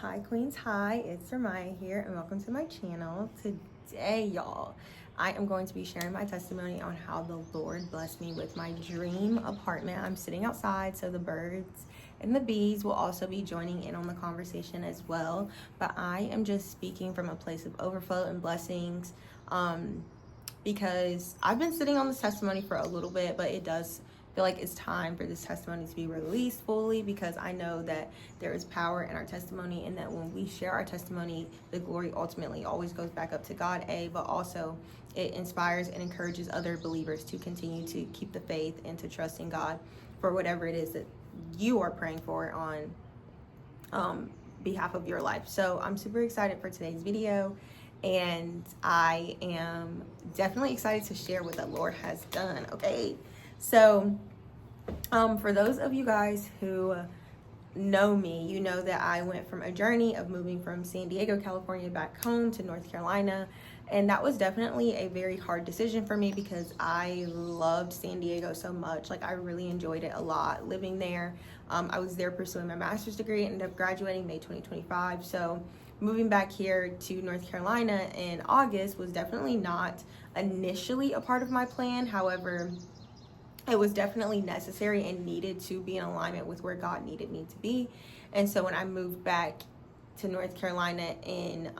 Hi Queens, hi, it's Jeremiah here and welcome to my channel. Today, y'all, I am going to be sharing my testimony on how the Lord blessed me with my dream apartment. I'm sitting outside, so the birds and the bees will also be joining in on the conversation as well. But I am just speaking from a place of overflow and blessings because I've been sitting on this testimony for a little bit, but it does feel like it's time for this testimony to be released fully, because I know that there is power in our testimony, and that when we share our testimony, the glory ultimately always goes back up to God, but also it inspires and encourages other believers to continue to keep the faith and to trust in God for whatever it is that you are praying for on behalf of your life. So I'm super excited for today's video, and I am definitely excited to share what the Lord has done. Okay, so for those of you guys who know me, you know that I went from a journey of moving from San Diego, California back home to North Carolina, and that was definitely a very hard decision for me because I loved San Diego so much. Like, I really enjoyed it a lot living there. I was there pursuing my master's degree and ended up graduating May 2025. So moving back here to North Carolina in August was definitely not initially a part of my plan. However, it was definitely necessary and needed to be in alignment with where God needed me to be. And so when I moved back to North Carolina in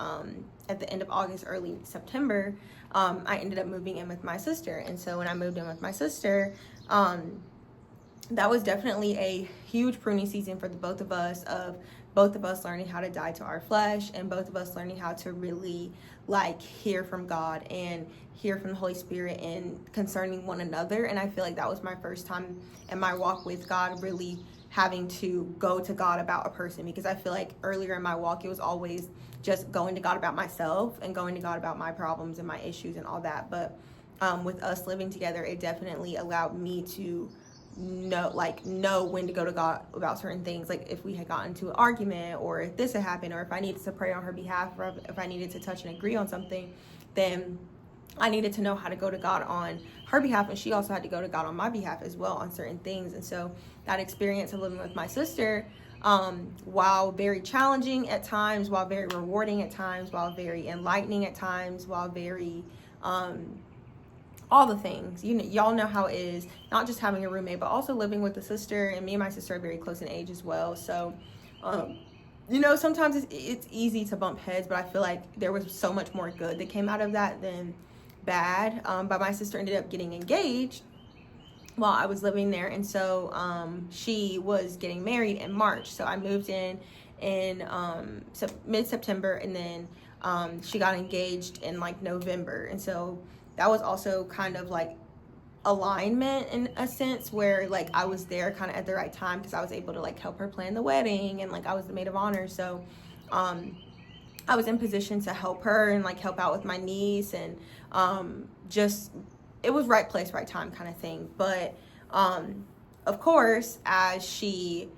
at the end of August, early September, I ended up moving in with my sister. And so when I moved in with my sister, that was definitely a huge pruning season for the both of us, of both of us learning how to die to our flesh, and both of us learning how to really hear from God and hear from the Holy Spirit and concerning one another. And I feel like that was my first time in my walk with God really having to go to God about a person, because I feel like earlier in my walk it was always just going to God about myself and going to God about my problems and my issues and all that. But with us living together, it definitely allowed me to know when to go to God about certain things. Like if we had gotten into an argument, or if this had happened, or if I needed to pray on her behalf, or if I needed to touch and agree on something, then I needed to know how to go to God on her behalf, and she also had to go to God on my behalf as well on certain things. And so that experience of living with my sister, while very challenging at times, while very rewarding at times, while very enlightening at times, while very all the things, y'all know how it is, not just having a roommate, but also living with a sister. And me and my sister are very close in age as well. So sometimes it's easy to bump heads, but I feel like there was so much more good that came out of that than bad. But my sister ended up getting engaged while I was living there, and so she was getting married in March. So I moved in mid-September, and then she got engaged in November. And so that was also kind of alignment in a sense, where I was there kind of at the right time, because I was able to help her plan the wedding, and I was the maid of honor. So I was in position to help her and help out with my niece, and just it was right place, right time kind of thing. But of course, as she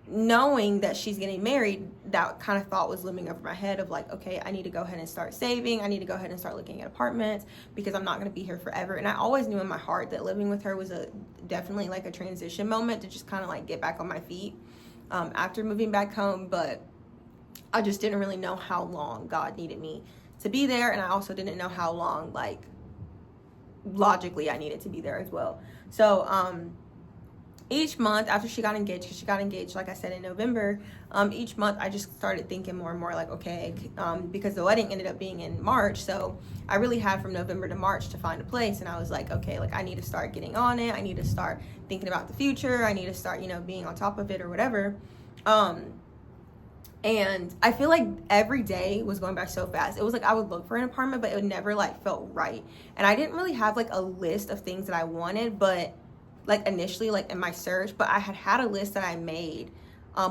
knowing that she's getting married, that kind of thought was looming over my head of okay, I need to go ahead and start saving. I need to go ahead and start looking at apartments, because I'm not going to be here forever. And I always knew in my heart that living with her was definitely a transition moment to just kind of get back on my feet after moving back home. But I just didn't really know how long God needed me to be there, and I also didn't know how long logically I needed to be there as well. So each month after she got engaged, because she got engaged, like I said, in November, each month I just started thinking more and more okay, because the wedding ended up being in March. So I really had from November to March to find a place. And I was okay, I need to start getting on it. I need to start thinking about the future. I need to start, being on top of it or whatever. And I feel like every day was going by so fast. It was I would look for an apartment, but it never felt right. And I didn't really have a list of things that I wanted, but initially in my search, but I had a list that I made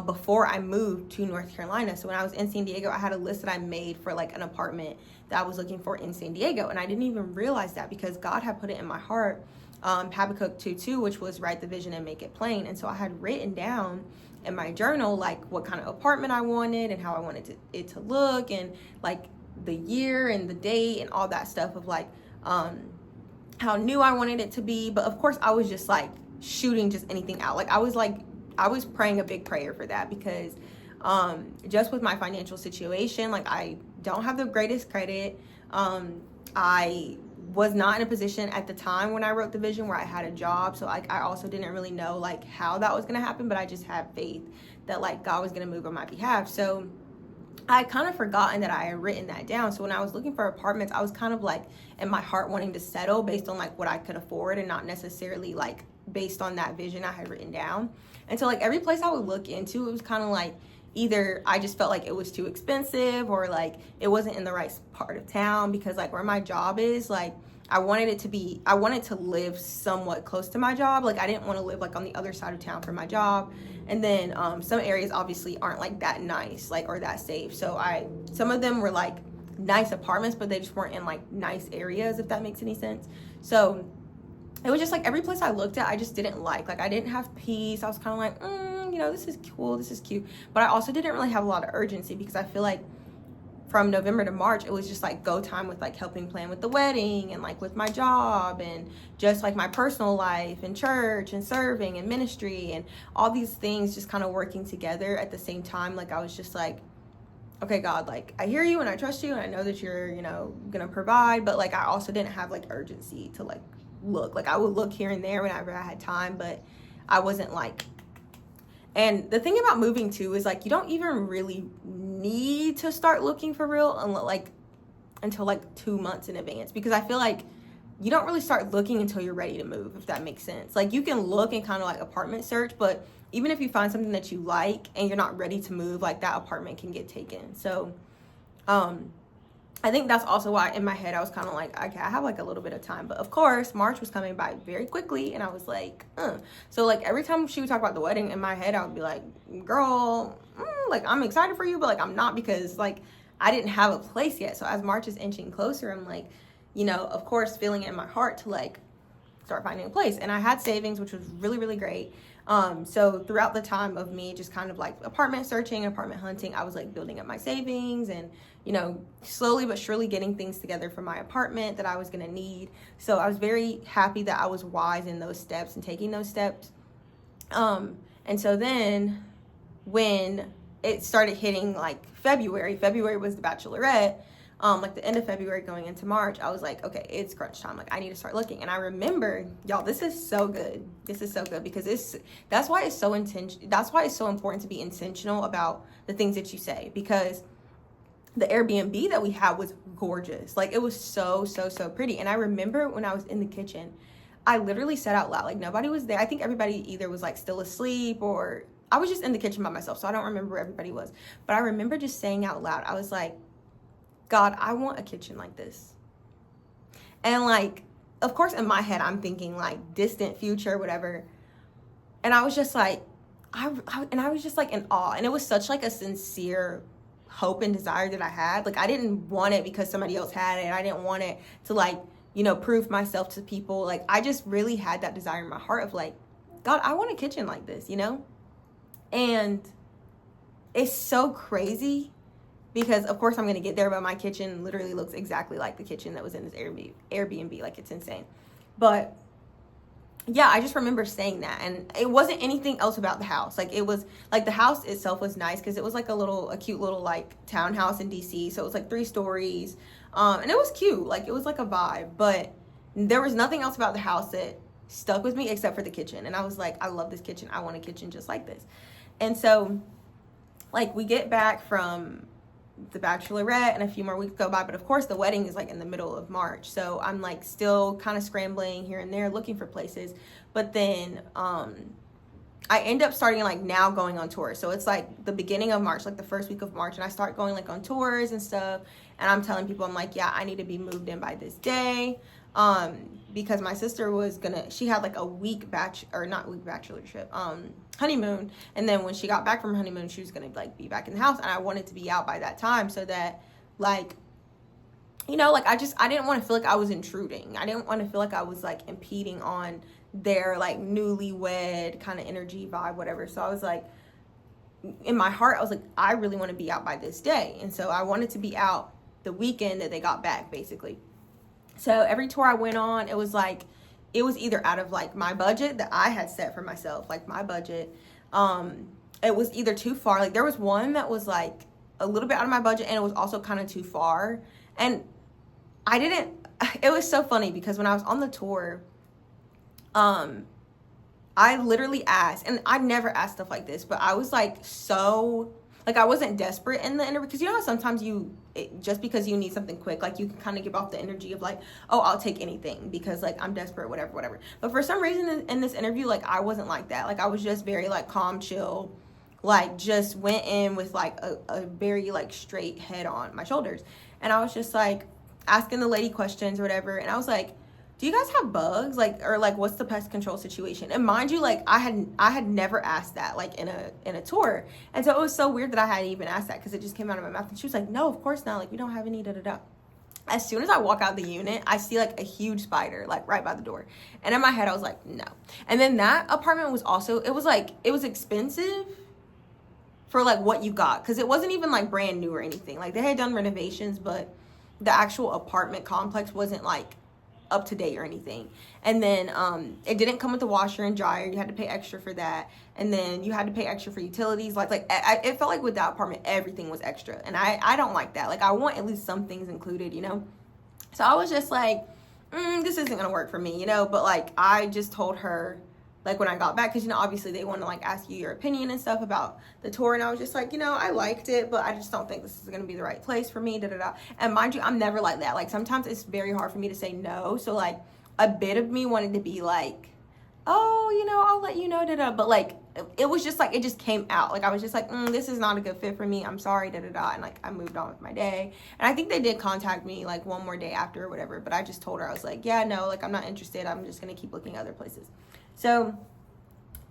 before I moved to North Carolina. So when I was in San Diego, I had a list that I made for an apartment that I was looking for in San Diego. And I didn't even realize that, because God had put it in my heart, Habakkuk 2:2, which was write the vision and make it plain. And so I had written down in my journal what kind of apartment I wanted and how I wanted it to look, and the year and the date and all that stuff of how new I wanted it to be. But of course I was just shooting just anything out. I was praying a big prayer for that, because just with my financial situation. Like, I don't have the greatest credit. I was not in a position at the time when I wrote the vision where I had a job. So like, I also didn't really know like how that was going to happen, but I just had faith that like God was going to move on my behalf. So I had kind of forgotten that I had written that down. So when I was looking for apartments, I was kind of like in my heart wanting to settle based on like what I could afford and not necessarily like based on that vision I had written down. And so like every place I would look into, it was kind of like either I just felt like it was too expensive or like it wasn't in the right part of town, because like where my job is, like I wanted to live somewhat close to my job. Like I didn't want to live like on the other side of town for my job. And then some areas obviously aren't like that nice, like, or that safe. So some of them were like nice apartments, but they just weren't in like nice areas, if that makes any sense. So it was just like every place I looked at, I just didn't like I didn't have peace. I was kind of like, this is cool, this is cute. But I also didn't really have a lot of urgency, because I feel like from November to March, it was just like go time with like helping plan with the wedding and like with my job and just like my personal life and church and serving and ministry and all these things just kind of working together at the same time. Like I was just like, okay, God, like I hear you and I trust you and I know that you're, gonna provide, but like I also didn't have like urgency to like look. Like I would look here and there whenever I had time, but I wasn't like. And the thing about moving too is like you don't even really need to start looking for real until like 2 months in advance, because I feel like you don't really start looking until you're ready to move, if that makes sense. Like you can look and kind of like apartment search, but even if you find something that you like and you're not ready to move, like that apartment can get taken. So I think that's also why in my head I was kind of like, okay, I have like a little bit of time. But of course, March was coming by very quickly and I was like, So like every time she would talk about the wedding, in my head I would be like, girl, like I'm excited for you, but like I'm not, because like I didn't have a place yet. So as March is inching closer, I'm like, of course, feeling it in my heart to like start finding a place. And I had savings, which was really, really great. So throughout the time of me just kind of like apartment searching, apartment hunting, I was like building up my savings and, slowly but surely getting things together for my apartment that I was going to need. So I was very happy that I was wise in those steps and taking those steps. And so then when it started hitting like February was the Bachelorette, like the end of February going into March, I was like, okay, it's crunch time. Like I need to start looking. And I remember, y'all, this is so good. This is so good because that's why it's so important to be intentional about the things that you say, because the Airbnb that we had was gorgeous. Like it was so, so, so pretty. And I remember when I was in the kitchen, I literally said out loud, like nobody was there. I think everybody either was like still asleep or I was just in the kitchen by myself. So I don't remember where everybody was. But I remember just saying out loud, I was like, God, I want a kitchen like this. And like, of course, in my head, I'm thinking like distant future, whatever. And I was just like, I was just like in awe. And it was such like a sincere hope and desire that I had. Like, I didn't want it because somebody else had it. And I didn't want it to like, prove myself to people. Like, I just really had that desire in my heart of like, God, I want a kitchen like this, And it's so crazy because, of course, I'm going to get there, but my kitchen literally looks exactly like the kitchen that was in this Airbnb. Like, it's insane. But yeah, I just remember saying that, and it wasn't anything else about the house. Like, it was like the house itself was nice because it was like a cute little like townhouse in DC. So it was like 3 stories, and it was cute. Like, it was like a vibe, but there was nothing else about the house that stuck with me except for the kitchen. And I was like, I love this kitchen. I want a kitchen just like this. And so, like, we get back from the Bachelorette and a few more weeks go by, but of course the wedding is like in the middle of March, so I'm like still kind of scrambling here and there looking for places. But then I end up starting like now going on tours. So it's like the beginning of March, like the first week of March, and I start going like on tours and stuff, and I'm telling people, I'm like, yeah, I need to be moved in by this day, because my sister she had like a week bachelorship, honeymoon, and then when she got back from her honeymoon, she was gonna like be back in the house, and I wanted to be out by that time so that like, like I didn't want to feel like I was intruding. I didn't want to feel like I was like impeding on their like newlywed kind of energy vibe, whatever. So I was like, in my heart, I was like, I really want to be out by this day, and so I wanted to be out the weekend that they got back, basically. So every tour I went on, it was either out of like my budget that I had set for myself, like my budget, it was either too far. Like there was one that was like a little bit out of my budget, and it was also kind of too far. And I didn't, it was so funny because when I was on the tour, I literally asked, and I never asked stuff like this, but I was like, so, like, I wasn't desperate in the interview, because you know how sometimes just because you need something quick, like, you can kind of give off the energy of like, oh, I'll take anything because like I'm desperate, whatever. But for some reason in this interview, like, I wasn't like that. Like, I was just very like calm, chill, like just went in with like a very like straight head on my shoulders. And I was just like asking the lady questions or whatever, and I was like, do you guys have bugs? Like, or like, what's the pest control situation? And mind you, like, I had never asked that, like, in a tour. And so it was so weird that I hadn't even asked that, because it just came out of my mouth. And she was like, no, of course not. Like, we don't have any, da-da-da. As soon as I walk out the unit, I see, like, a huge spider, like, right by the door. And in my head, I was like, no. And then that apartment was also, it was expensive for, like, what you got. Because it wasn't even, like, brand new or anything. Like, they had done renovations, but the actual apartment complex wasn't, like, up to date or anything. And then it didn't come with the washer and dryer. You had to pay extra for that. And then you had to pay extra for utilities. It felt like with that apartment everything was extra, and I don't like that. Like, I want at least some things included, you know. So I was just like, this isn't gonna work for me, you know. But like, I just told her, like, when I got back, because, you know, obviously they want to like ask you your opinion and stuff about the tour, and I was just like, you know, I liked it, but I just don't think this is going to be the right place for me, And mind you, I'm never like that. Like, sometimes it's very hard for me to say no. So like, a bit of me wanted to be like, oh, you know, I'll let you know, but like, it was just like, it just came out. Like, I was just like, this is not a good fit for me, I'm sorry, and like, I moved on with my day. And I think they did contact me like one more day after or whatever, but I just told her, I was like, yeah, no, like, I'm not interested, I'm just going to keep looking at other places. So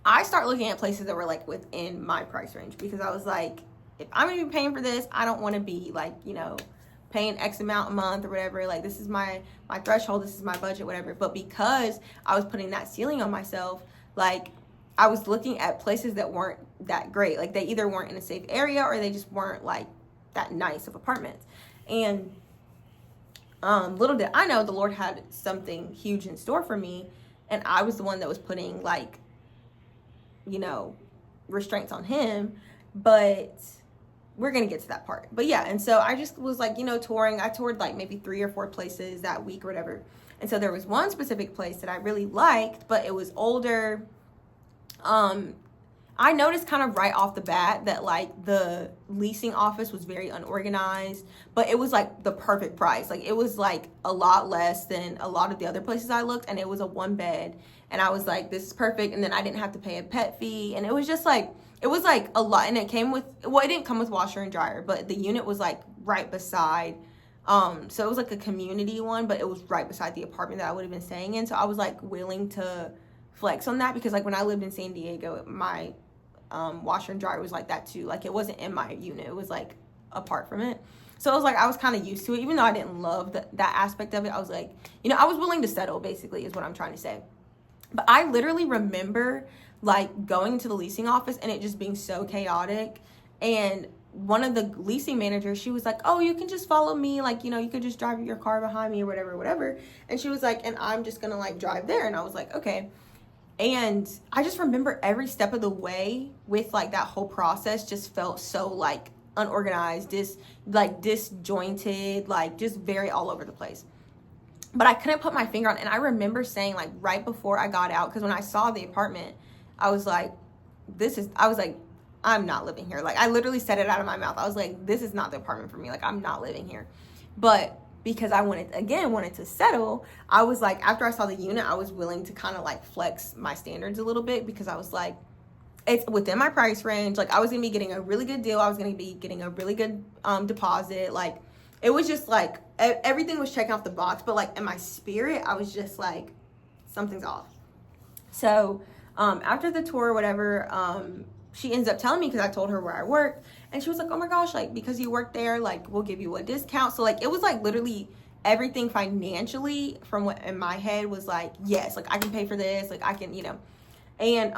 I start looking at places that were like within my price range, because I was like, if I'm gonna be paying for this, I don't want to be like, you know, paying X amount a month or whatever. Like, this is my threshold, this is my budget, whatever. But because I was putting that ceiling on myself, like, I was looking at places that weren't that great. Like, they either weren't in a safe area, or they just weren't like that nice of apartments. And little did I know the Lord had something huge in store for me, and I was the one that was putting like, you know, restraints on him. But we're gonna get to that part. But yeah, and so I just was like, you know, touring. I toured like maybe 3 or 4 places that week or whatever. And so there was one specific place that I really liked, but it was older. I noticed kind of right off the bat that like the leasing office was very unorganized, but it was like the perfect price. Like, it was like a lot less than a lot of the other places I looked, and it was a 1-bed, and I was like, this is perfect. And then I didn't have to pay a pet fee, and it was just like, it was like a lot. And it came with, well, it didn't come with washer and dryer, but the unit was like right beside, so it was like a community one, but it was right beside the apartment that I would have been staying in. So I was like willing to flex on that, because like when I lived in San Diego, my washer and dryer was like that too. Like, it wasn't in my unit, it was like apart from it. So it was like, I was kind of used to it, even though I didn't love that aspect of it. I was like, you know, I was willing to settle, basically, is what I'm trying to say. But I literally remember like going to the leasing office and it just being so chaotic. And one of the leasing managers, she was like, oh, you can just follow me, like, you know, you could just drive your car behind me or whatever. And she was like, and I'm just gonna like drive there. And I was like, okay. And I just remember every step of the way with like that whole process just felt so like unorganized, disjointed, like just very all over the place. But I couldn't put my finger on it. And I remember saying, like, right before I got out, because when I saw the apartment, I was like, I'm not living here. Like, I literally said it out of my mouth. I was like, this is not the apartment for me. Like, I'm not living here. But because I wanted to settle, I was like, after I saw the unit, I was willing to kind of like flex my standards a little bit, because I was like, it's within my price range. Like, I was gonna be getting a really good deal. I was gonna be getting a really good deposit. Like, it was just like everything was checking off the box. But like in my spirit, I was just like, something's off. So after the tour or whatever, she ends up telling me, because I told her where I worked, and she was like, oh my gosh, like, because you work there, like, we'll give you a discount. So like, it was like literally everything financially from what in my head was like, yes, like, I can pay for this, like, I can, you know. And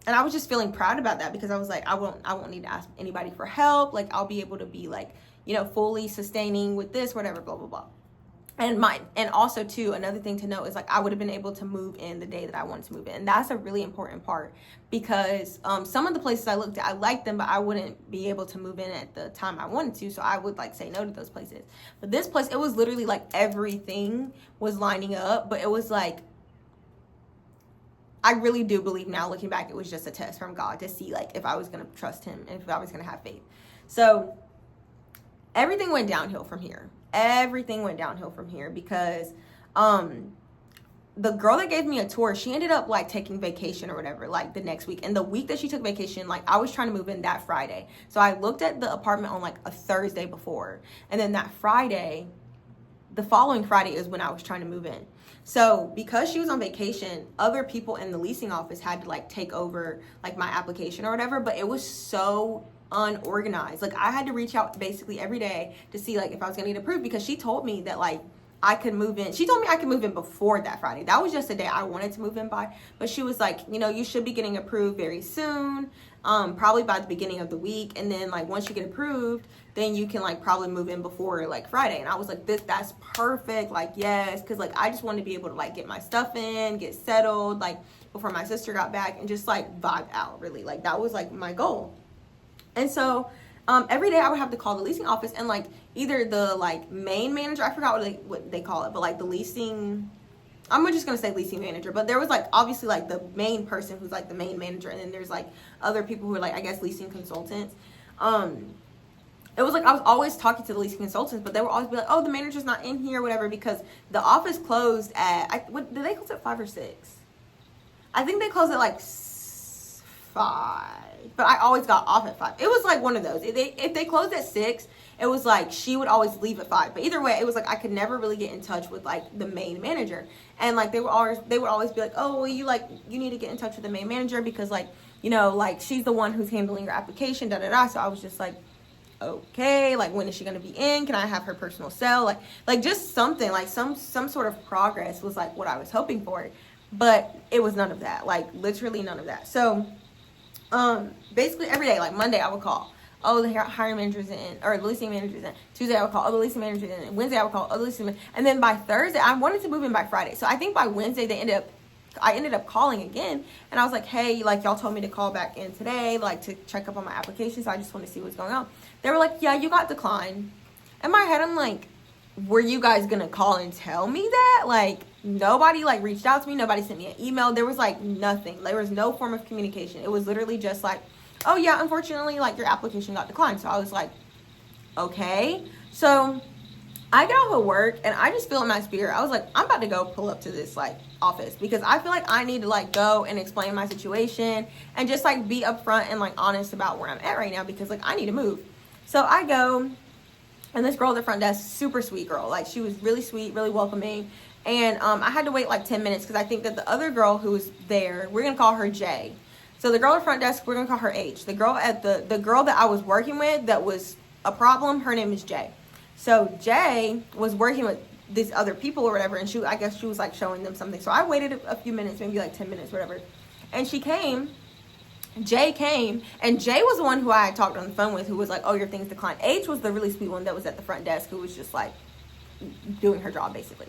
I was just feeling proud about that, because I was like, I won't need to ask anybody for help. Like, I'll be able to be like, you know, fully sustaining with this, whatever, blah blah blah. And also too, another thing to note is like I would have been able to move in the day that I wanted to move in. And that's a really important part, because some of the places I looked at, I liked them, but I wouldn't be able to move in at the time I wanted to, so I would like say no to those places. But this place, it was literally like everything was lining up, but it was like, I really do believe now, looking back, it was just a test from God to see like if I was going to trust him and if I was going to have faith. So everything went downhill from here. Everything went downhill from here because the girl that gave me a tour, she ended up like taking vacation or whatever, like the next week. And the week that she took vacation, like I was trying to move in that Friday. So I looked at the apartment on like a Thursday before. And then that Friday, the following Friday is when I was trying to move in. So because she was on vacation, other people in the leasing office had to like take over like my application or whatever, but it was so unorganized. Like I had to reach out basically every day to see like if I was gonna get approved, because she told me that like I could move in. She told me I could move in before that Friday. That was just the day I wanted to move in by. But she was like, you know, you should be getting approved very soon, probably by the beginning of the week. And then like once you get approved, then you can like probably move in before like Friday. And I was like, that's perfect. Like, yes. Cause like I just wanted to be able to like get my stuff in, get settled, like before my sister got back, and just like vibe out really. Like that was like my goal. And so every day I would have to call the leasing office, and like either the like main manager, I forgot what they call it, but like the leasing, I'm just gonna say leasing manager, but there was like obviously like the main person who's like the main manager, and then there's like other people who are like, I guess, leasing consultants. It was like I was always talking to the leasing consultants, but they would always be like, oh, the manager's not in here or whatever, because the office closed at, did they close at 5 or 6? I think they closed at like 5, but I always got off at 5. It was like one of those. If they closed at 6, it was like she would always leave at 5. But either way, it was like I could never really get in touch with like the main manager. And like they would always be like, oh, well, you need to get in touch with the main manager because like, you know, like she's the one who's handling your application, da da da. So I was just like, okay, like when is she gonna be in? Can I have her personal cell? Like just something, like some sort of progress was like what I was hoping for. But it was none of that. Like literally none of that. So basically every day, like Monday I would call, oh, the hiring manager's in, or the leasing manager's in. Tuesday I would call, oh, the leasing manager's in. And Wednesday I would call, oh, the leasing manager. And then by Thursday, I wanted to move in by Friday. So I think by Wednesday I ended up calling again, and I was like, hey, like y'all told me to call back in today, like to check up on my application, so I just want to see what's going on. They were like, yeah, you got declined. In my head, I'm like, were you guys gonna call and tell me that? Like nobody like reached out to me, nobody sent me an email. There was like nothing. There was no form of communication. It was literally just like, oh yeah, unfortunately like your application got declined. So I was like, okay. So I get off of work and I just feel in my spirit, I was like, I'm about to go pull up to this like office, because I feel like I need to like go and explain my situation and just like be upfront and like honest about where I'm at right now, because like I need to move. So I go, and this girl at the front desk, super sweet girl, like she was really sweet, really welcoming. And I had to wait like 10 minutes because I think that the other girl who was there, we're gonna call her J. So the girl at the front desk, we're gonna call her H. The girl at the girl that I was working with that was a problem, her name is J. So Jay was working with these other people or whatever, and I guess she was like showing them something. So I waited a few minutes, maybe like 10 minutes, whatever. And Jay came, and Jay was the one who I had talked on the phone with, who was like, oh, your thing's declined. H was the really sweet one that was at the front desk, who was just like doing her job basically.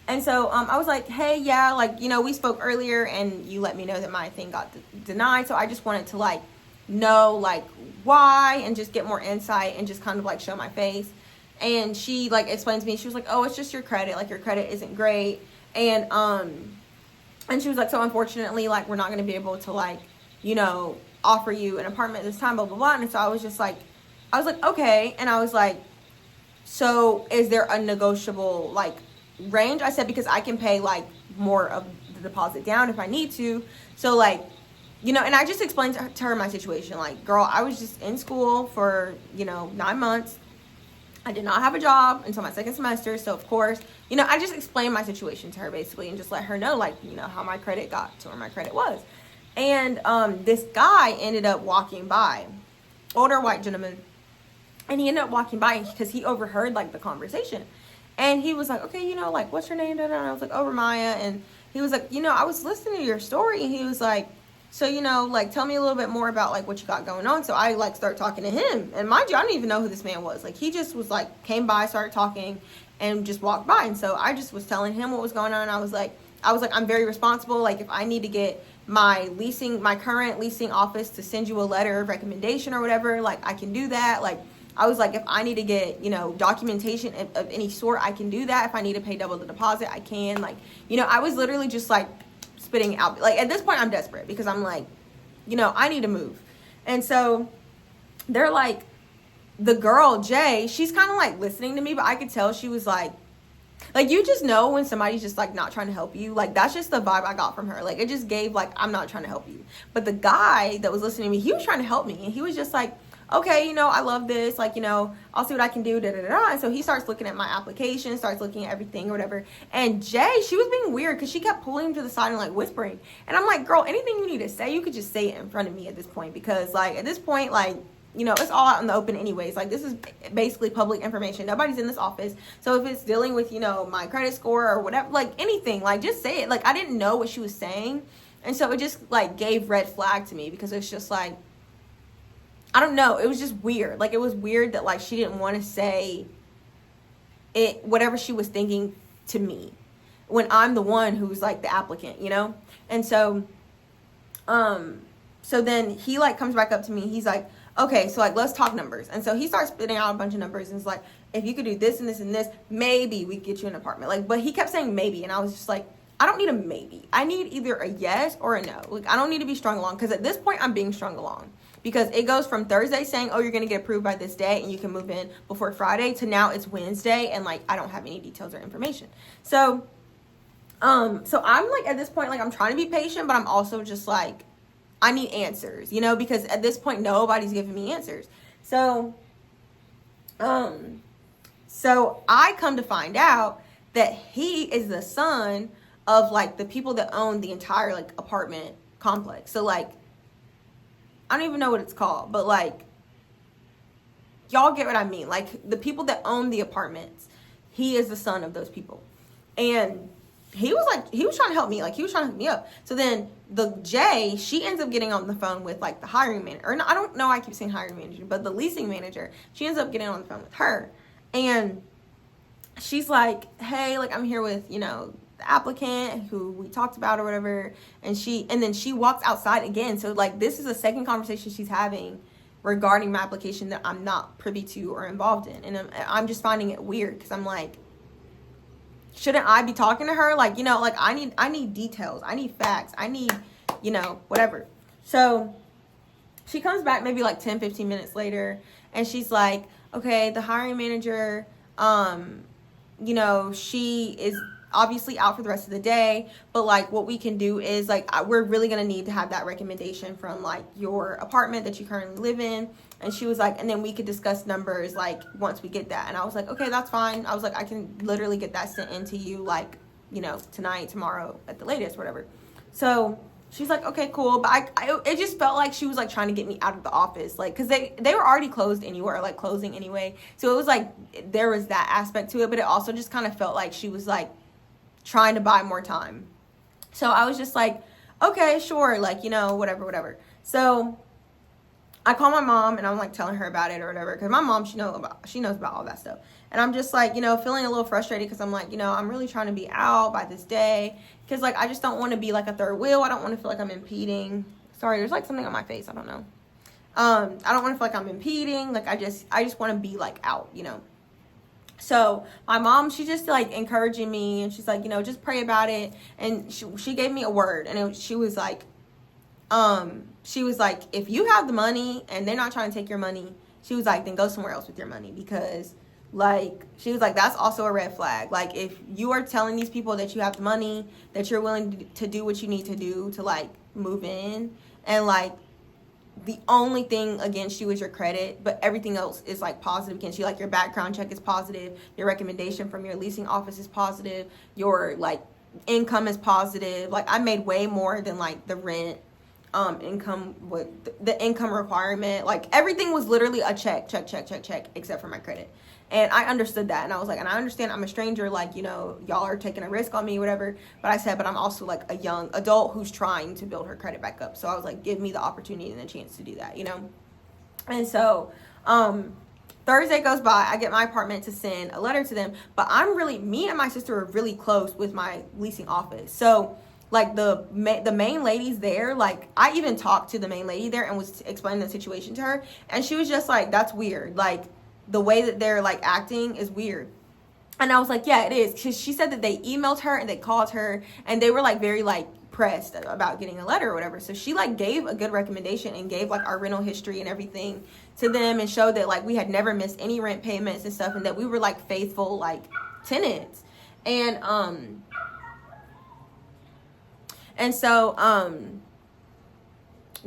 And so I was like, hey, yeah, like, you know, we spoke earlier and you let me know that my thing got denied. So I just wanted to like know like why and just get more insight and just kind of like show my face. And she like explained to me, she was like, oh, it's just your credit. Like your credit isn't great. And she was like, so unfortunately, like we're not going to be able to like, you know, offer you an apartment this time, blah, blah, blah. And so I was like, okay. And I was like, so is there a negotiable like range? I said, because I can pay like more of the deposit down if I need to. So like, you know, and I just explained to her my situation. Like, girl, I was just in school for, you know, 9 months. I did not have a job until my second semester. So of course, you know, I just explained my situation to her basically and just let her know like, you know, how my credit got to where my credit was. And this guy ended up walking by, older white gentleman, and he ended up walking by because he overheard like the conversation. And he was like, okay, you know, like, what's your name? And I was like, oh, Ramaya. And he was like, you know, I was listening to your story. And he was like, so, like, tell me a little bit more about, like, what you got going on. So I, like, start talking to him. And mind you, I didn't even know who this man was. Like, he just was, like, came by, started talking, and just walked by. And so I just was telling him what was going on. I was like, I'm very responsible. Like, if I need to get my current leasing office to send you a letter of recommendation or whatever, like, I can do that. Like, I was like, if I need to get, documentation of any sort, I can do that. If I need to pay double the deposit, I can. Like, I was literally just, like, spitting out. Like, at this point, I'm desperate because I'm like, I need to move. And so they're like, the girl, Jay, she's kind of, like, listening to me, but I could tell she was, like, you just know when somebody's just, like, not trying to help you. Like, that's just the vibe I got from her. Like, it just gave, like, I'm not trying to help you. But the guy that was listening to me, he was trying to help me. And he was just like, okay, I love this. Like, I'll see what I can do, da-da-da-da. And so he starts looking at my application, starts looking at everything or whatever. And Jay, she was being weird because she kept pulling him to the side and, like, whispering. And I'm like, girl, anything you need to say, you could just say it in front of me at this point. Because, like, at this point, like, it's all out in the open anyways. Like, this is basically public information. Nobody's in this office. So if it's dealing with, my credit score or whatever, like, anything, like, just say it. Like, I didn't know what she was saying. And so it just, like, gave red flag to me because it's just, like, I don't know. It was just weird. Like, it was weird that, like, she didn't want to say it, whatever she was thinking to me when I'm the one who's, like, the applicant, And so, so then he, like, comes back up to me. He's like, okay, so, like, let's talk numbers. And so he starts spitting out a bunch of numbers and is like, if you could do this and this and this, maybe we could get you an apartment. Like, but he kept saying maybe. And I was just like, I don't need a maybe. I need either a yes or a no. Like, I don't need to be strung along because at this point I'm being strung along. Because it goes from Thursday saying, oh, you're going to get approved by this day and you can move in before Friday to now it's Wednesday and, like, I don't have any details or information. So I'm, like, at this point, like, I'm trying to be patient, but I'm also just, like, I need answers, because at this point, nobody's giving me answers. So I come to find out that he is the son of, like, the people that own the entire, like, apartment complex. So, like, I don't even know what it's called, but, like, y'all get what I mean. Like, the people that own the apartments, he is the son of those people. And he was trying to help me. Like, he was trying to hook me up. So then the Jay, she ends up getting on the phone with, like, the hiring manager. Or no, I don't know why I keep saying hiring manager, but the leasing manager. She ends up getting on the phone with her. And she's like, hey, like, I'm here with, the applicant who we talked about or whatever. And then she walks outside again. So, like, this is a second conversation she's having regarding my application that I'm not privy to or involved in. And I'm just finding it weird because I'm like, shouldn't I be talking to her? Like, like, I need details. I need facts. I need, whatever. So she comes back maybe like 10, 15 minutes later and she's like, okay, the hiring manager, she is obviously out for the rest of the day, but, like, what we can do is, like, we're really going to need to have that recommendation from, like, your apartment that you currently live in. And she was like, and then we could discuss numbers, like, once we get that. And I was like, okay, that's fine. I was like, I can literally get that sent into you, like, tonight, tomorrow at the latest, whatever. So she's like, okay, cool. But it just felt like she was, like, trying to get me out of the office, like, because they were already closed anyway, or, like, closing anyway. So it was like there was that aspect to it, but it also just kind of felt like she was, like, trying to buy more time. So I was just like, okay, sure, like, whatever. So I call my mom and I'm, like, telling her about it or whatever, because my mom, she knows about all that stuff. And I'm just, like, feeling a little frustrated because I'm like, I'm really trying to be out by this day because, like, I just don't want to be, like, a third wheel. I don't want to feel like I'm impeding. Sorry, there's, like, something on my face. I don't know. I don't want to feel like I'm impeding. Like, I just want to be, like, out, So my mom, she's just, like, encouraging me, and she's like, just pray about it. And she gave me a word, and she was like, if you have the money and they're not trying to take your money, she was like, then go somewhere else with your money, because, like, she was like, that's also a red flag. Like, if you are telling these people that you have the money, that you're willing to do what you need to do to, like, move in, and, like, the only thing against you is your credit, but everything else is, like, positive against you. Like, your background check is positive, your recommendation from your leasing office is positive, your, like, income is positive. Like, I made way more than, like, the rent. income, with the income requirement. Like everything was literally a check, except for my credit. And I understood that, and I was like, and I understand I'm a stranger, like, you know, y'all are taking a risk on me, whatever. But I said, but I'm also like a young adult who's trying to build her credit back up. So I was like, give me the opportunity and the chance to do that, you know. And so Thursday goes by, I get my apartment to send a letter to them, but me and my sister are really close with my leasing office. So like the main ladies there, like I even talked to the main lady there and was explaining the situation to her, and she was just like, that's weird, like the way that they're like acting is weird. And I was like, yeah, it is, because she said that they emailed her and they called her and they were like very like pressed about getting a letter or whatever. So she like gave a good recommendation and gave like our rental history and everything to them, and showed that like we had never missed any rent payments and stuff, and that we were like faithful like tenants. And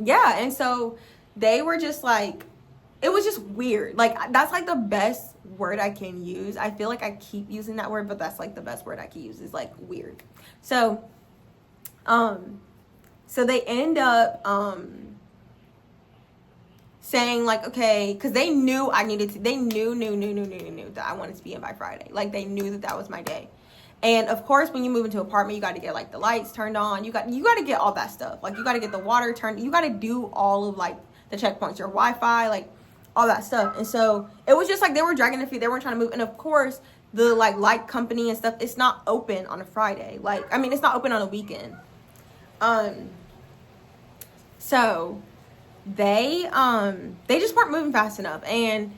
yeah, and so they were just like, it was just weird. Like that's like the best word I can use. I feel like I keep using that word, but that's like the best word I can use, is like weird. So so they end up saying like, okay, because they knew I needed to, they knew that I wanted to be in by Friday. Like they knew that was my day. And of course, when you move into an apartment, you got to get like the lights turned on. You got to get all that stuff. Like you got to get the water turned. You got to do all of like the checkpoints, your Wi-Fi, like all that stuff. And so it was just like they were dragging their feet. They weren't trying to move. And of course, the like light company and stuff, it's not open on a Friday. Like, I mean, it's not open on a weekend. So they just weren't moving fast enough. And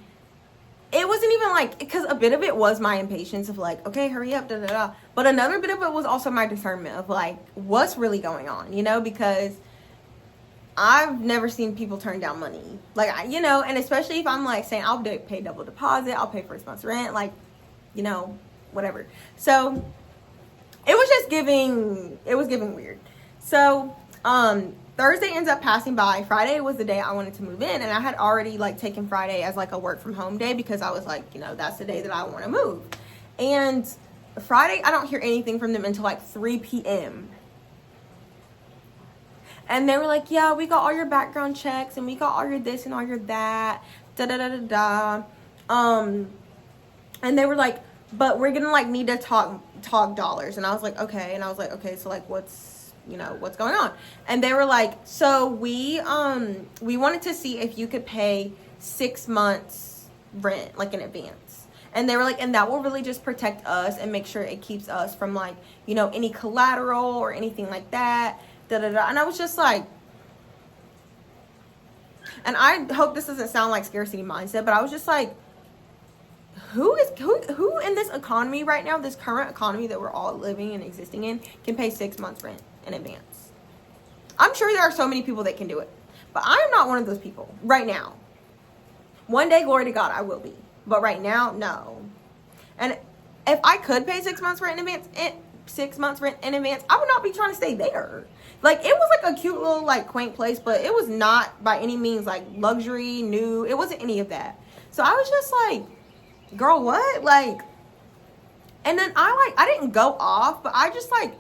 it wasn't even like, because a bit of it was my impatience of like, okay, hurry up, but another bit of it was also my discernment of like, what's really going on, you know, because I've never seen people turn down money, like, you know, and especially if I'm like saying I'll pay double deposit, I'll pay first month's rent, like, you know, whatever. So it was giving weird. So Thursday ends up passing by. Friday was the day I wanted to move in, and I had already like taken Friday as like a work from home day, because I was like, you know, that's the day that I want to move. And Friday, I don't hear anything from them until like 3 p.m. And they were like, yeah, we got all your background checks and we got all your this and all your that, and they were like, but we're gonna like need to talk dollars. And I was like, okay. And I was like, okay, so like what's going on? And they were like, so we wanted to see if you could pay 6 months rent like in advance. And they were like, and that will really just protect us and make sure it keeps us from like, you know, any collateral or anything like that. And I was just like, and I hope this doesn't sound like scarcity mindset, but I was just like, who in this economy right now, this current economy that we're all living and existing in, can pay 6 months rent in advance? I'm sure there are so many people that can do it, but I am not one of those people right now. One day, glory to God, I will be, but right now, no. And if I could pay 6 months rent in advance, I would not be trying to stay there. Like, it was like a cute little like quaint place, but it was not by any means like luxury, new. It wasn't any of that. So I was just like, girl, what? Like, and then I didn't go off, but I just like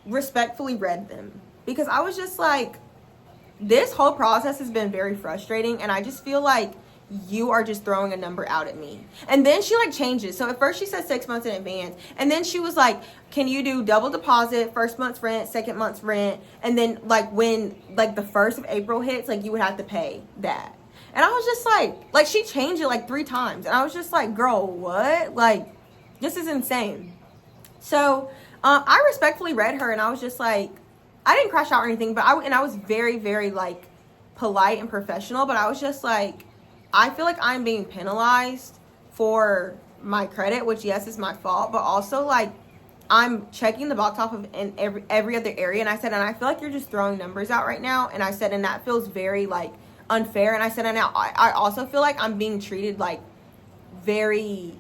respectfully read them, because I was just like, this whole process has been very frustrating, and I just feel like you are just throwing a number out at me. And then she like changes. So at first she said 6 months in advance, and then she was like, can you do double deposit, first month's rent, second month's rent, and then like when like the 1st of April hits, like you would have to pay that. And I was just like she changed it like 3 times, and I was just like, girl, what? Like, this is insane. So I respectfully read her, and I was just like, I didn't crash out or anything, but I was very, very like polite and professional, but I was just like, I feel like I'm being penalized for my credit, which yes is my fault, but also like I'm checking the box off of in every other area. And I said, and I feel like you're just throwing numbers out right now. And I said, and that feels very like unfair. And I said, and now I also feel like I'm being treated like very,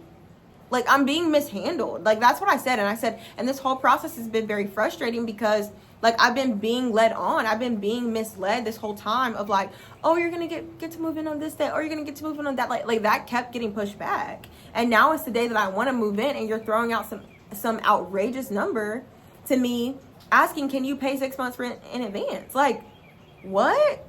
like I'm being mishandled. Like that's what I said. And I said, and this whole process has been very frustrating, because like I've been being led on. I've been being misled this whole time of like, oh, you're going to get to move in on this day, or you're going to get to move in on that. Like that kept getting pushed back. And now it's the day that I want to move in, and you're throwing out some outrageous number to me, asking, can you pay 6 months rent in advance? Like, what?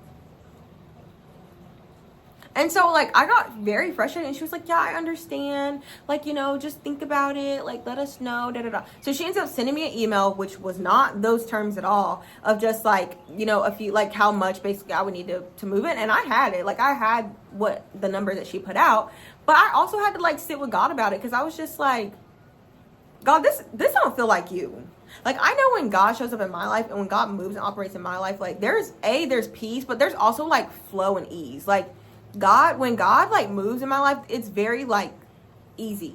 And so, like, I got very frustrated, and she was like, yeah, I understand. Like, you know, just think about it. Like, let us know, da, da, da. So she ends up sending me an email, which was not those terms at all, of just, like, you know, a few, like, how much, basically, I would need to move in. And I had it. Like, I had what the number that she put out. But I also had to, like, sit with God about it, because I was just like, God, this don't feel like you. Like, I know when God shows up in my life and when God moves and operates in my life, like, there's peace, but there's also, like, flow and ease. Like, when God like moves in my life, it's very like easy.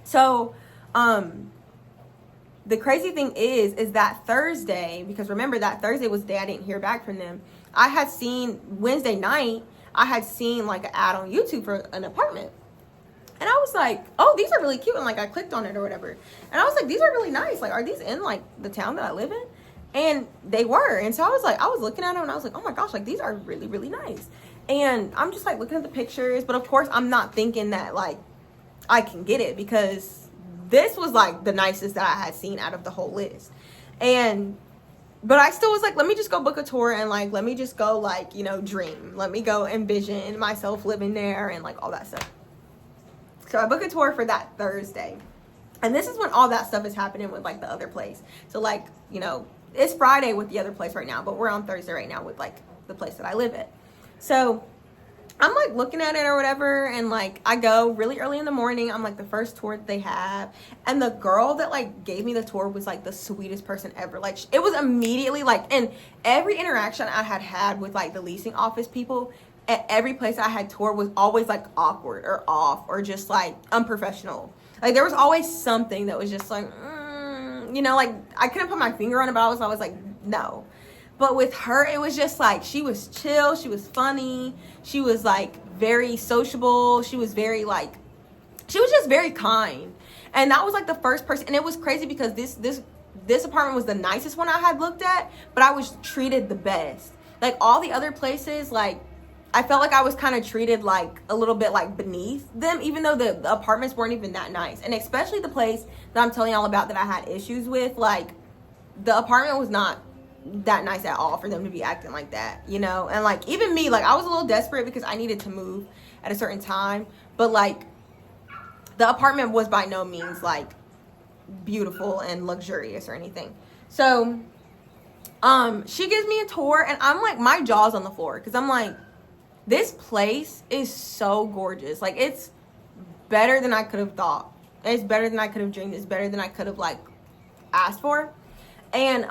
So the crazy thing is that Thursday, because remember that Thursday was the day I didn't hear back from them, I had seen Wednesday night, I had seen like an ad on YouTube for an apartment. And I was like, oh, these are really cute. And like I clicked on it or whatever. And I was like, these are really nice. Like, are these in like the town that I live in? And they were. And so I was looking at them and I was like, oh my gosh, like these are really, really nice. And I'm just like looking at the pictures, but of course I'm not thinking that like I can get it, because this was like the nicest that I had seen out of the whole list. But I still was like, let me just go book a tour and like, let me just go like, you know, dream. Let me go envision myself living there and like all that stuff. So I booked a tour for that Thursday. And this is when all that stuff is happening with like the other place. So like, you know, it's Friday with the other place right now, but we're on Thursday right now with like the place that I live at. So I'm like looking at it or whatever, and like I go really early in the morning. I'm like the first tour that they have, and the girl that like gave me the tour was like the sweetest person ever. Like it was immediately like, and every interaction I had with like the leasing office people at every place I had toured was always like awkward or off or just like unprofessional. Like there was always something that was just like, you know, like I couldn't put my finger on it, but I was like, no. But with her, it was just like, she was chill, she was funny, she was like very sociable, she was very like, she was just very kind. And that was like the first person, and it was crazy because this apartment was the nicest one I had looked at, but I was treated the best. Like all the other places, like I felt like I was kind of treated like a little bit like beneath them, even though the apartments weren't even that nice. And especially the place that I'm telling y'all about that I had issues with, like the apartment was not that nice at all for them to be acting like that, you know. And like even me, like I was a little desperate because I needed to move at a certain time, but like the apartment was by no means like beautiful and luxurious or anything. So she gives me a tour and I'm like, my jaw's on the floor because I'm like, this place is so gorgeous. Like it's better than I could have thought. It's better than I could have dreamed. It's better than I could have like asked for. And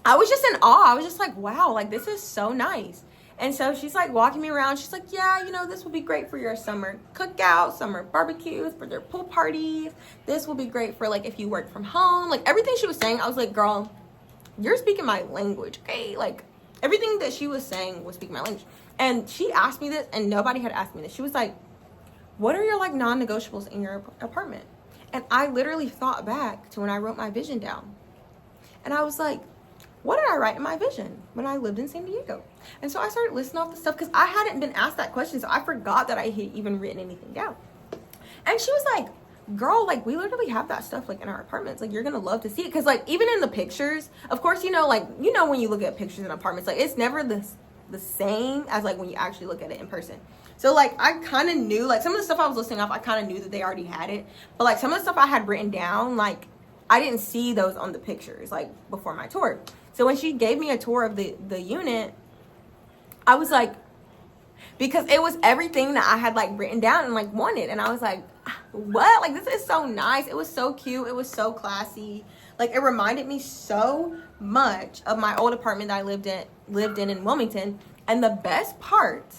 I was just in awe. I was just like, wow, like this is so nice. And so she's like walking me around. She's like, yeah, you know, this will be great for your summer cookout, summer barbecues, for their pool parties. This will be great for like if you work from home. Like everything she was saying, I was like, girl, you're speaking my language, okay? Like everything that she was saying was speaking my language. And she asked me this, and nobody had asked me this. She was like, what are your like non-negotiables in your apartment? And I literally thought back to when I wrote my vision down. And I was like, what did I write in my vision when I lived in San Diego? And so I started listing off the stuff because I hadn't been asked that question. So I forgot that I had even written anything down. And she was like, girl, like we literally have that stuff like in our apartments. Like you're going to love to see it. Because like even in the pictures, of course, you know, like, you know, when you look at pictures in apartments, like it's never the same as like when you actually look at it in person. So like I kind of knew like some of the stuff I was listing off, I kind of knew that they already had it. But like some of the stuff I had written down, like I didn't see those on the pictures like before my tour. So when she gave me a tour of the unit, I was like, because it was everything that I had like written down and like wanted. And I was like, what? Like this is so nice. It was so cute. It was so classy. Like it reminded me so much of my old apartment that I lived in Wilmington. And the best part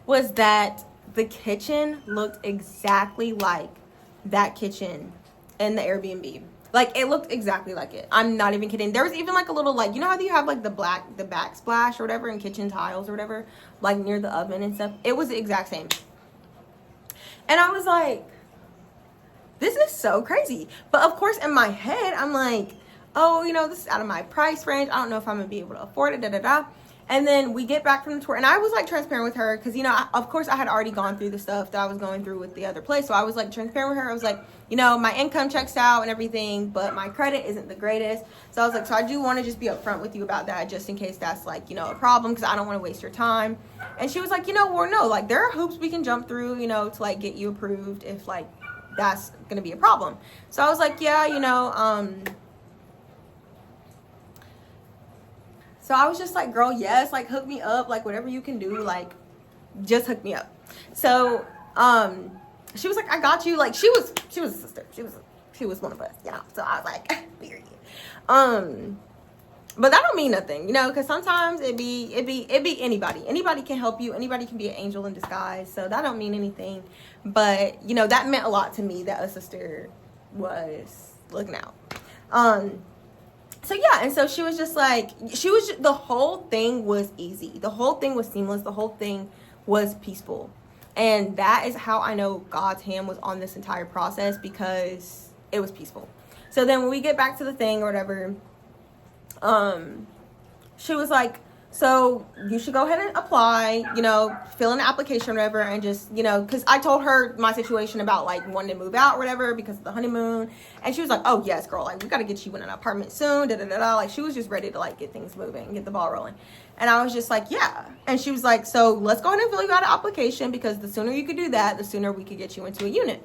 was that the kitchen looked exactly like that kitchen in the Airbnb. Like it looked exactly like it. I'm not even kidding. There was even like a little like, you know how you have like the backsplash or whatever in kitchen tiles or whatever, like near the oven and stuff. It was the exact same. And I was like, this is so crazy. But of course in my head, I'm like, oh, you know, this is out of my price range. I don't know if I'm gonna be able to afford it, da da da. And then we get back from the tour, and I was like transparent with her because, you know, of course I had already gone through the stuff that I was going through with the other place. So I was like transparent with her. I was like, you know, my income checks out and everything, but my credit isn't the greatest. So I was like, so I do want to just be upfront with you about that, just in case that's like, you know, a problem, because I don't want to waste your time. And she was like, you know, well, no, like there are hoops we can jump through, you know, to like get you approved if like that's gonna be a problem. So I was like, yeah, you know, so I was just like, girl, yes, like hook me up, like whatever you can do, like just hook me up. So she was like, I got you. Like she was a sister. She was one of us, you know. So I was like, period. But that don't mean nothing, you know, because sometimes it be anybody. Anybody can help you. Anybody can be an angel in disguise. So that don't mean anything. But you know, that meant a lot to me that a sister was looking out. So yeah, and so she was just like, the whole thing was easy. The whole thing was seamless. The whole thing was peaceful. And that is how I know God's hand was on this entire process, because it was peaceful. So then when we get back to the thing or whatever, she was like, so you should go ahead and apply, you know, fill in the application or whatever, and just, you know, because I told her my situation about like wanting to move out or whatever because of the honeymoon, and she was like, oh yes, girl, like we got to get you in an apartment soon, da da da da. Like she was just ready to like get things moving, get the ball rolling. And I was just like, yeah. And she was like, so let's go ahead and fill you out an application, because the sooner you could do that, the sooner we could get you into a unit.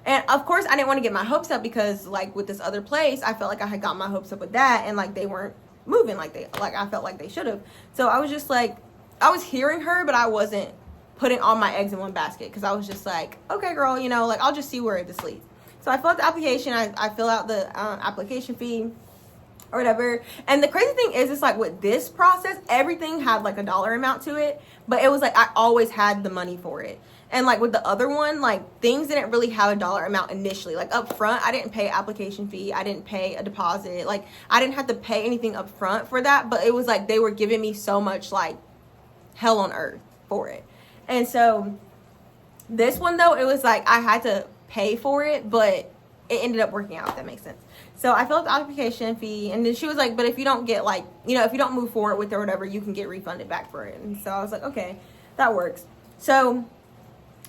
And of course I didn't want to get my hopes up, because like with this other place, I felt like I had got my hopes up with that, and like they weren't moving like I felt like they should have. So I was just like, I was hearing her, but I wasn't putting all my eggs in one basket, because I was just like, okay girl, you know, like I'll just see where this leads. So I filled out the application. I fill out the application fee or whatever. And the crazy thing is, it's like with this process, everything had like a dollar amount to it, but it was like I always had the money for it. And like with the other one, like things didn't really have a dollar amount initially. Like up front, I didn't pay application fee. I didn't pay a deposit. Like I didn't have to pay anything up front for that. But it was like they were giving me so much like hell on earth for it. And so this one though, it was like I had to pay for it, but it ended up working out, if that makes sense. So I filled out the application fee, and then she was like, but if you don't get like, you know, if you don't move forward with it or whatever, you can get refunded back for it. And so I was like, okay, that works. So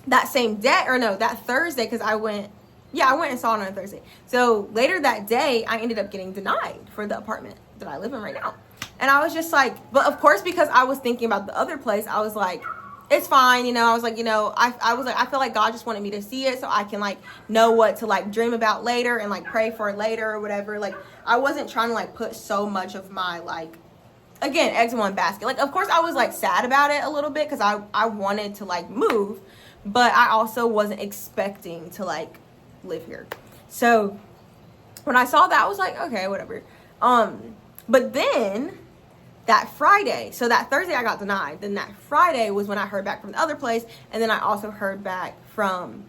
that same day, or no, that Thursday, because I went and saw it on a Thursday. So later that day, I ended up getting denied for the apartment that I live in right now. And I was just like, but of course, because I was thinking about the other place, I was like, it's fine, you know. I was like, you know, I was like, I feel like God just wanted me to see it so I can like know what to like dream about later and like pray for it later or whatever. Like I wasn't trying to like put so much of my like, again, eggs in one basket. Like of course I was like sad about it a little bit, because I wanted to like move, but I also wasn't expecting to like live here. So when I saw that, I was like, okay, whatever. But then that Friday, so that Thursday I got denied. Then that Friday was when I heard back from the other place. And then I also heard back from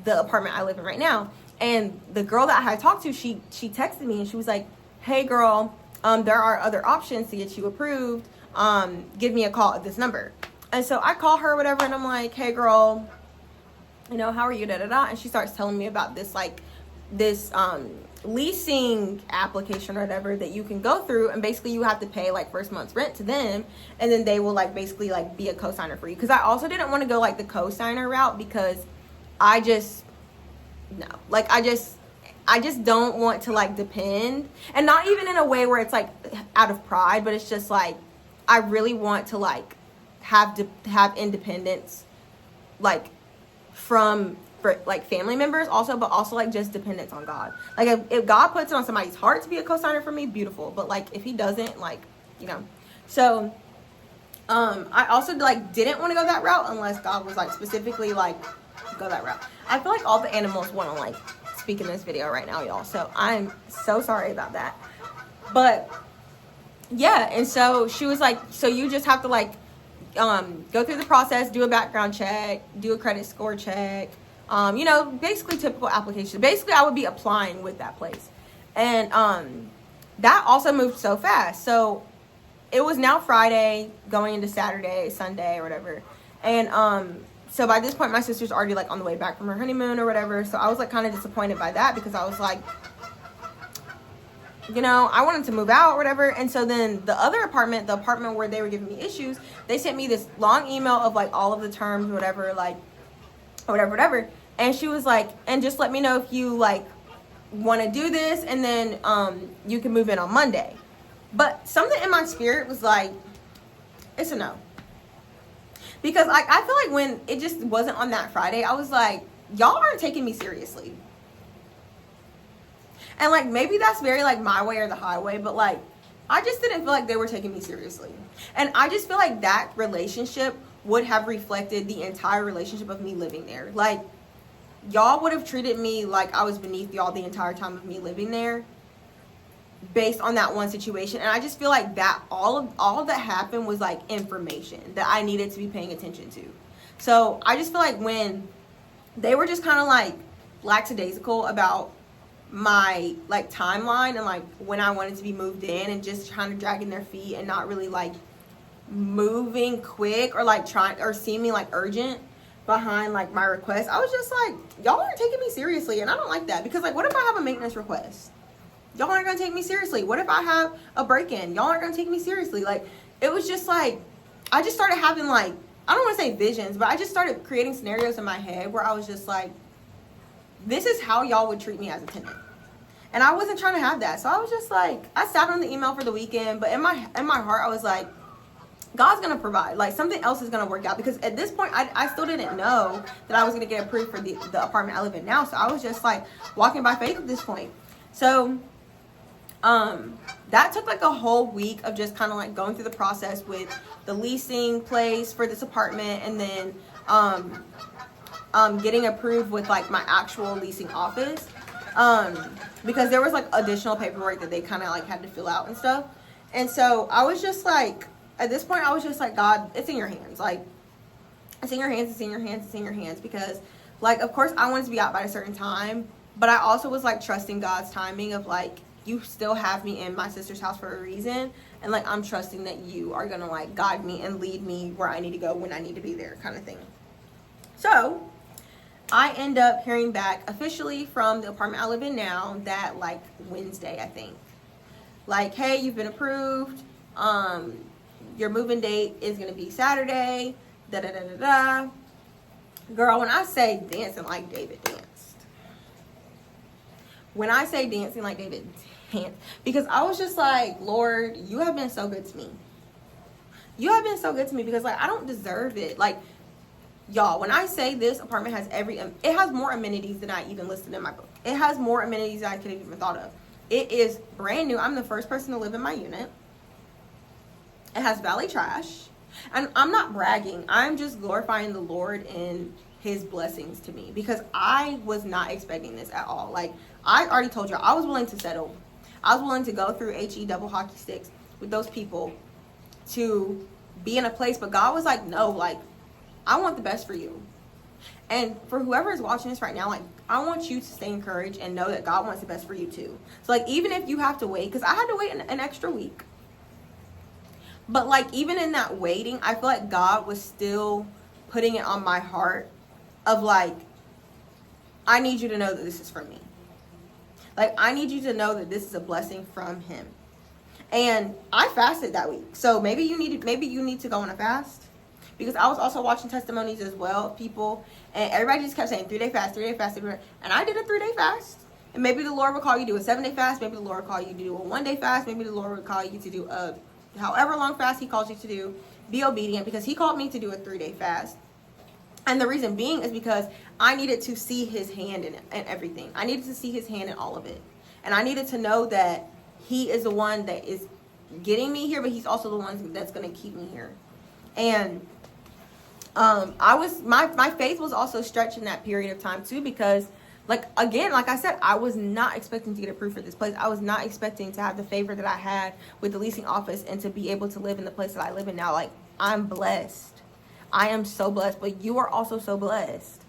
the apartment I live in right now. And the girl that I had talked to, she texted me and she was like, hey girl, there are other options to get you approved. Give me a call at this number. And so I call her or whatever, and I'm like, hey girl, you know, how are you, da da da. And she starts telling me about this like this leasing application or whatever that you can go through, and basically you have to pay like first month's rent to them, and then they will like basically like be a co-signer for you. Because I also didn't want to go like the co-signer route, because I just don't want to like depend, and not even in a way where it's like out of pride, but it's just like I really want to like have independence, like for like family members also, but also like just dependence on God. Like if God puts it on somebody's heart to be a co-signer for me, beautiful. But like if he doesn't, like, you know. So I also like didn't want to go that route unless God was like specifically like go that route. I feel like all the animals want to like speak in this video right now, y'all. So I'm so sorry about that. But yeah, and so she was like, so you just have to like go through the process, do a background check, do a credit score check, you know, basically typical application. Basically I would be applying with that place. And that also moved so fast. So it was now Friday going into Saturday, Sunday or whatever. And so by this point my sister's already like on the way back from her honeymoon or whatever. So I was like kind of disappointed by that, because I was like, you know, I wanted to move out or whatever. And so then the other apartment, the apartment where they were giving me issues, they sent me this long email of like all of the terms, whatever, like whatever. And she was like, and just let me know if you like want to do this, and then you can move in on Monday. But something in my spirit was like, it's a no. Because like I feel like when it just wasn't on that Friday, I was like, y'all aren't taking me seriously. And like maybe that's very like my way or the highway, but like I just didn't feel like they were taking me seriously. And I just feel like that relationship would have reflected the entire relationship of me living there. Like y'all would have treated me like I was beneath y'all the entire time of me living there, based on that one situation. And I just feel like that all of that happened was like information that I needed to be paying attention to. So I just feel like when they were just kind of like lackadaisical about my like timeline and like when I wanted to be moved in, and just kind of dragging their feet and not really like moving quick or like trying or seeming like urgent behind like my request, I was just like, y'all aren't taking me seriously. And I don't like that, because like what if I have a maintenance request? Y'all aren't gonna take me seriously. What if I have a break-in? Y'all aren't gonna take me seriously. Like it was just like I just started having like, I don't want to say visions, but I just started creating scenarios in my head where I was just like, this is how y'all would treat me as a tenant. And I wasn't trying to have that. So I was just like, I sat on the email for the weekend, but in my heart, I was like, God's going to provide. Like something else is going to work out. Because at this point, I still didn't know that I was going to get approved for the apartment I live in now. So I was just like walking by faith at this point. So that took like a whole week of just kind of like going through the process with the leasing place for this apartment, and then getting approved with like my actual leasing office, because there was like additional paperwork that they kind of like had to fill out and stuff. And so I was just like, at this point I was just like, God, it's in your hands. Like it's in your hands, it's in your hands, it's in your hands. Because like of course I wanted to be out by a certain time, but I also was like trusting God's timing of like, you still have me in my sister's house for a reason, and like I'm trusting that you are gonna like guide me and lead me where I need to go when I need to be there, kind of thing. So I end up hearing back officially from the apartment I live in now that like Wednesday, I think. Like, hey, you've been approved. Your moving date is gonna be Saturday. Da da da da da. Girl, when I say dancing like David danced. When I say dancing like David danced, because I was just like, Lord, you have been so good to me. You have been so good to me, because like I don't deserve it. Like, y'all, when I say this apartment has it has more amenities than I even listed in my book. It has more amenities than I could have even thought of. It is brand new. I'm the first person to live in my unit. It has valet trash. And I'm not bragging. I'm just glorifying the Lord in his blessings to me, because I was not expecting this at all. Like I already told you, I was willing to settle. I was willing to go through HE double hockey sticks with those people to be in a place, but God was like, no, like I want the best for you. And for whoever is watching this right now, like I want you to stay encouraged and know that God wants the best for you too. So like even if you have to wait, because I had to wait an extra week, but like even in that waiting, I feel like God was still putting it on my heart of like, I need you to know that this is from me. Like I need you to know that this is a blessing from him. And I fasted that week. So maybe you need to go on a fast. Because I was also watching testimonies as well, people, and everybody just kept saying 3-day fast, 3-day fast, and I did a 3-day fast. And maybe the Lord will call you to do a 7-day fast, maybe the Lord will call you to do a 1-day fast, maybe the Lord will call you to do a however long fast he calls you to do. Be obedient, because he called me to do a 3-day fast. And the reason being is because I needed to see his hand in everything. I needed to see his hand in all of it. And I needed to know that he is the one that is getting me here, but he's also the one that's going to keep me here. And my faith was also stretched in that period of time too, because like I said, I was not expecting to get approved for this place. I was not expecting to have the favor that I had with the leasing office and to be able to live in the place that I live in now. Like I'm blessed. I am so blessed, but you are also so blessed.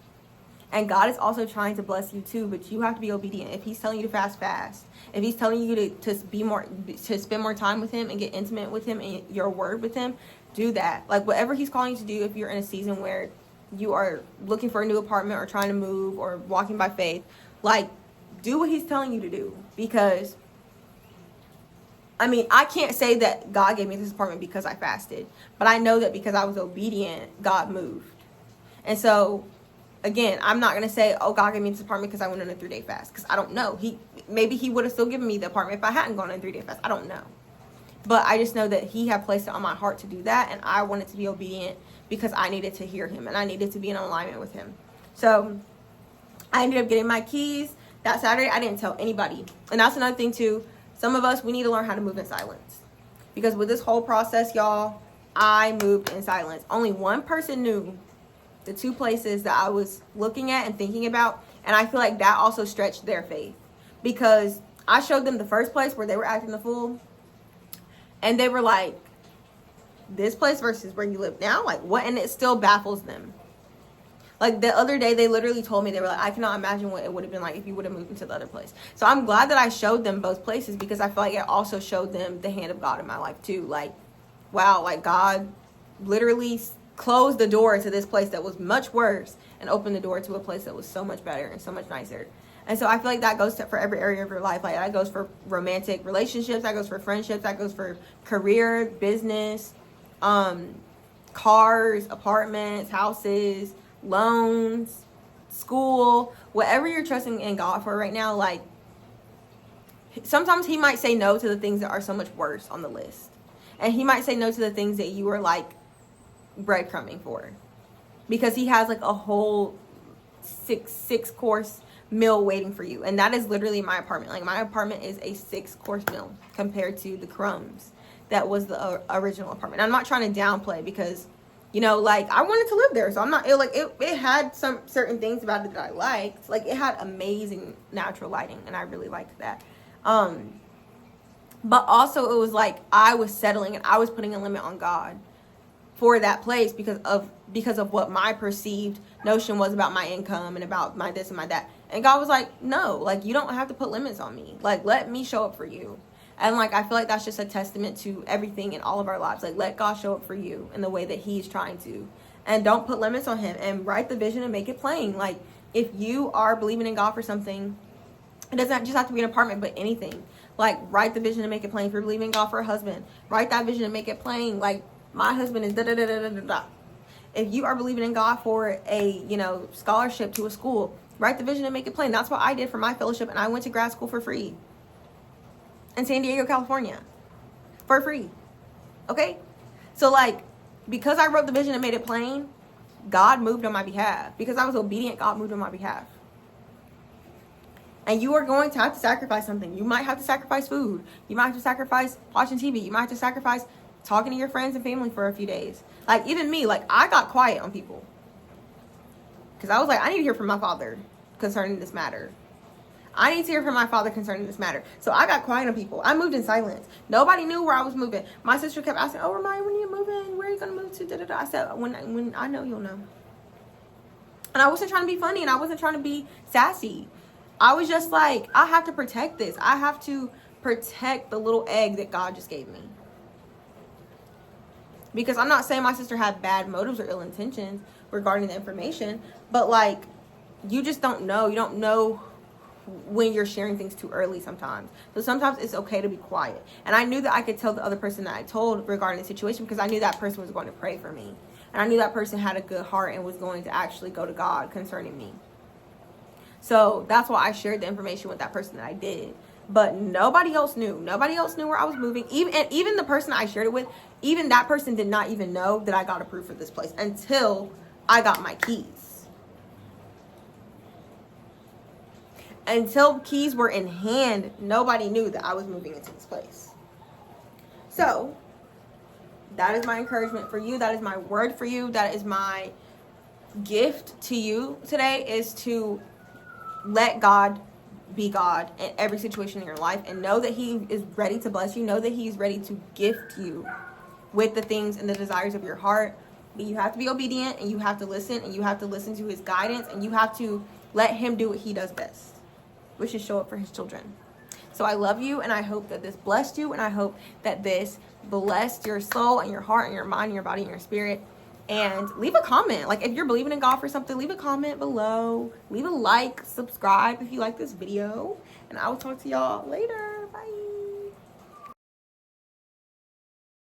And God is also trying to bless you too, but you have to be obedient. If he's telling you to fast. If he's telling you to spend more time with him and get intimate with him and your word with him, do that. Like whatever he's calling you to do, if you're in a season where you are looking for a new apartment or trying to move or walking by faith, like do what he's telling you to do, because I mean, I can't say that God gave me this apartment because I fasted, but I know that because I was obedient, God moved. And so, again, I'm not going to say, oh, God gave me this apartment because I went on a 3-day fast, because I don't know. Maybe he would have still given me the apartment if I hadn't gone on a 3-day fast. I don't know. But I just know that he had placed it on my heart to do that, and I wanted to be obedient because I needed to hear him, and I needed to be in alignment with him. So I ended up getting my keys that Saturday. I didn't tell anybody. And that's another thing, too. Some of us, we need to learn how to move in silence. Because with this whole process, y'all, I moved in silence. Only one person knew the 2 places that I was looking at and thinking about. And I feel like that also stretched their faith. Because I showed them the first place where they were acting the fool. And they were like, this place versus where you live now? Like, what? And it still baffles them. Like, the other day, they literally told me, they were like, I cannot imagine what it would have been like if you would have moved into the other place. So I'm glad that I showed them both places, because I feel like it also showed them the hand of God in my life, too. Like, wow, like, God literally closed the door to this place that was much worse and opened the door to a place that was so much better and so much nicer. And so I feel like that goes for every area of your life. Like, that goes for romantic relationships. That goes for friendships. That goes for career, business, cars, apartments, houses, loans, school, whatever you're trusting in God for right now. Like, sometimes he might say no to the things that are so much worse on the list. And he might say no to the things that you are like breadcrumbing for. Because he has like a whole six course meal waiting for you. And that is literally my apartment. Like, my apartment is a 6-course meal compared to the crumbs that was the original apartment. I'm not trying to downplay, because, you know, like, I wanted to live there. So I'm not, it had some certain things about it that I liked. Like, it had amazing natural lighting, and I really liked that. But also it was like I was settling and I was putting a limit on God for that place because of what my perceived notion was about my income and about my this and my that. And God was like, no, like, you don't have to put limits on me. Like, let me show up for you. And like, I feel like that's just a testament to everything in all of our lives. Like, let God show up for you in the way that he's trying to. And don't put limits on him, and write the vision and make it plain. Like, if you are believing in God for something, it doesn't just have to be an apartment, but anything. Like, write the vision and make it plain. If you're believing in God for a husband, write that vision and make it plain. Like, my husband is da-da-da-da-da-da. If you are believing in God for a, scholarship to a school, write the vision and make it plain. That's what I did for my fellowship, and I went to grad school for free in San Diego, California, for free. Okay? So, like, because I wrote the vision and made it plain, God moved on my behalf. Because I was obedient, God moved on my behalf. And you are going to have to sacrifice something. You might have to sacrifice food. You might have to sacrifice watching TV. You might have to sacrifice talking to your friends and family for a few days. Like, even me, like, I got quiet on people. Because I was like, I need to hear from my father concerning this matter. I need to hear from my father concerning this matter. So I got quiet on people. I moved in silence. Nobody knew where I was moving. My sister kept asking, oh, Remind, when are you moving? Where are you going to move to? Da-da-da. I said, when I know, you'll know. And I wasn't trying to be funny, and I wasn't trying to be sassy. I was just like, I have to protect this. I have to protect the little egg that God just gave me. Because I'm not saying my sister had bad motives or ill intentions regarding the information, but like, you just don't know. You don't know when you're sharing things too early sometimes. So sometimes it's okay to be quiet. And I knew that I could tell the other person that I told regarding the situation, because I knew that person was going to pray for me. And I knew that person had a good heart and was going to actually go to God concerning me. So that's why I shared the information with that person that I did. But nobody else knew. Nobody else knew where I was moving. Even the person I shared it with, even that person did not even know that I got approved for this place until I got my keys. Until keys were in hand, nobody knew that I was moving into this place. So that is my encouragement for you. That is my word for you. That is my gift to you today, is to let God be God in every situation in your life, and know that he is ready to bless you. Know that he's ready to gift you with the things and the desires of your heart. But you have to be obedient, and you have to listen, and you have to listen to his guidance, and you have to let him do what he does best, which is show up for his children. So I love you, and I hope that this blessed you, and I hope that this blessed your soul and your heart and your mind and your body and your spirit. And leave a comment. Like, if you're believing in God for something, leave a comment below. Leave a like, subscribe if you like this video. And I will talk to y'all later.